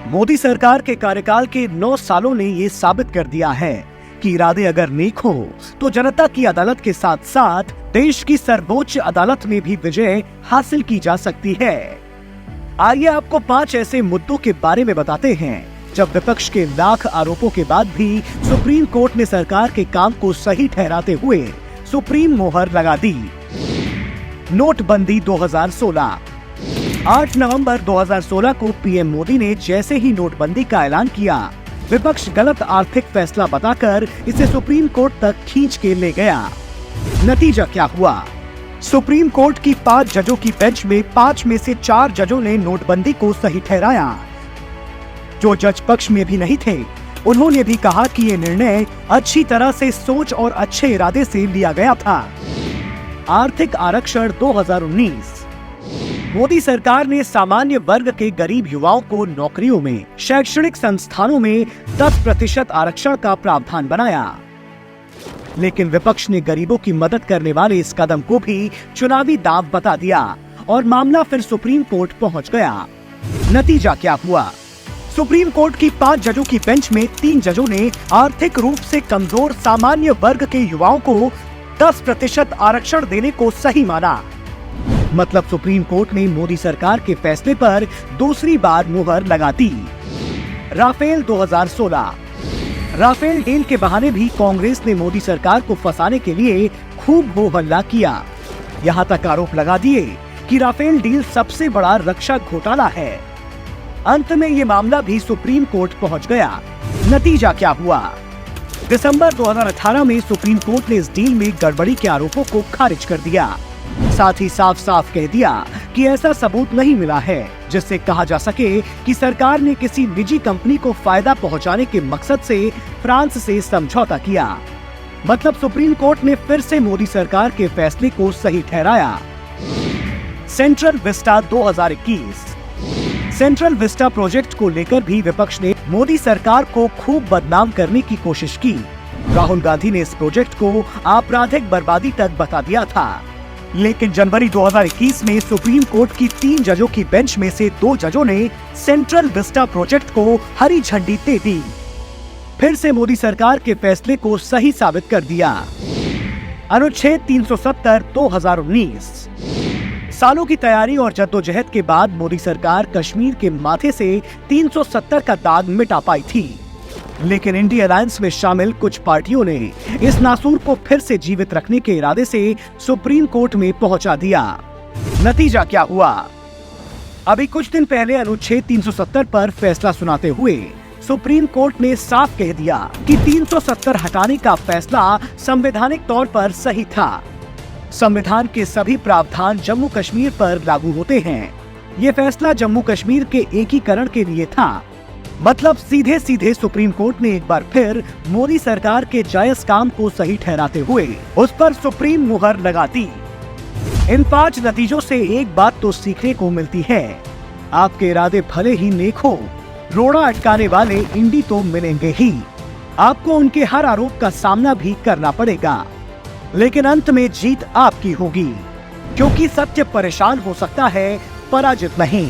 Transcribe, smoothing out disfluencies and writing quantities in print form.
मोदी सरकार के कार्यकाल के 9 सालों ने ये साबित कर दिया है कि इरादे अगर नेक हो तो जनता की अदालत के साथ साथ देश की सर्वोच्च अदालत में भी विजय हासिल की जा सकती है। आइए आपको 5 ऐसे मुद्दों के बारे में बताते हैं जब विपक्ष के लाख आरोपों के बाद भी सुप्रीम कोर्ट ने सरकार के काम को सही ठहराते हुए सुप्रीम मोहर लगा दी। नोटबंदी 2016। 8 नवंबर 2016 को पीएम मोदी ने जैसे ही नोटबंदी का ऐलान किया, विपक्ष गलत आर्थिक फैसला बताकर इसे सुप्रीम कोर्ट तक खींच के ले गया। नतीजा क्या हुआ? सुप्रीम कोर्ट की 5 जजों की बेंच में 5 में से 4 जजों ने नोटबंदी को सही ठहराया। जो जज पक्ष में भी नहीं थे, उन्होंने भी कहा कि ये निर्णय अच्छी तरह से सोच और अच्छे इरादे से लिया गया था। आर्थिक आरक्षण 2019। मोदी सरकार ने सामान्य वर्ग के गरीब युवाओं को नौकरियों में, शैक्षणिक संस्थानों में 10% आरक्षण का प्रावधान बनाया, लेकिन विपक्ष ने गरीबों की मदद करने वाले इस कदम को भी चुनावी दांव बता दिया और मामला फिर सुप्रीम कोर्ट पहुंच गया। नतीजा क्या हुआ? सुप्रीम कोर्ट की 5 जजों की बेंच में 3 जजों ने आर्थिक रूप से कमजोर सामान्य वर्ग के युवाओं को 10% आरक्षण देने को सही माना। मतलब सुप्रीम कोर्ट ने मोदी सरकार के फैसले पर दूसरी बार मुहर लगा दी। राफेल 2016। राफेल डील के बहाने भी कांग्रेस ने मोदी सरकार को फंसाने के लिए खूब हो हल्ला किया। यहाँ तक आरोप लगा दिए कि राफेल डील सबसे बड़ा रक्षा घोटाला है। अंत में ये मामला भी सुप्रीम कोर्ट पहुंच गया। नतीजा क्या हुआ? दिसंबर 2018 में सुप्रीम कोर्ट ने इस डील में गड़बड़ी के आरोपों को खारिज कर दिया। साथ ही साफ साफ कह दिया कि ऐसा सबूत नहीं मिला है जिससे कहा जा सके कि सरकार ने किसी निजी कंपनी को फायदा पहुंचाने के मकसद से फ्रांस से समझौता किया। मतलब सुप्रीम कोर्ट ने फिर से मोदी सरकार के फैसले को सही ठहराया। Central Vista 2021। Central Vista project को लेकर भी विपक्ष ने मोदी सरकार को खूब बदनाम करने की कोशिश की। राहुल गांधी ने इस प्रोजेक्ट को आपराधिक बर्बादी तक बता दिया था, लेकिन जनवरी 2021 में सुप्रीम कोर्ट की 3 जजों की बेंच में से 2 जजों ने सेंट्रल विस्टा प्रोजेक्ट को हरी झंडी दे दी। फिर से मोदी सरकार के फैसले को सही साबित कर दिया। अनुच्छेद 370 2019। सालों की तैयारी और जद्दोजहद के बाद मोदी सरकार कश्मीर के माथे से 370 का दाग मिटा पाई थी, लेकिन इंडिया अलायंस में शामिल कुछ पार्टियों ने इस नासूर को फिर से जीवित रखने के इरादे से सुप्रीम कोर्ट में पहुंचा दिया। नतीजा क्या हुआ? अभी कुछ दिन पहले अनुच्छेद 370 पर फैसला सुनाते हुए सुप्रीम कोर्ट ने साफ कह दिया कि 370 हटाने का फैसला संवैधानिक तौर पर सही था। संविधान के सभी प्रावधान जम्मू कश्मीर पर लागू होते हैं। ये फैसला जम्मू कश्मीर के एकीकरण के लिए था। मतलब सीधे सीधे सुप्रीम कोर्ट ने एक बार फिर मोदी सरकार के जायज काम को सही ठहराते हुए उस पर सुप्रीम मुहर लगा दी। इन 5 नतीजों से एक बात तो सीखने को मिलती है, आपके इरादे भले ही नेक हो, रोड़ा अटकाने वाले इंडी तो मिलेंगे ही। आपको उनके हर आरोप का सामना भी करना पड़ेगा, लेकिन अंत में जीत आपकी होगी, क्योंकि सत्य परेशान हो सकता है, पराजित नहीं।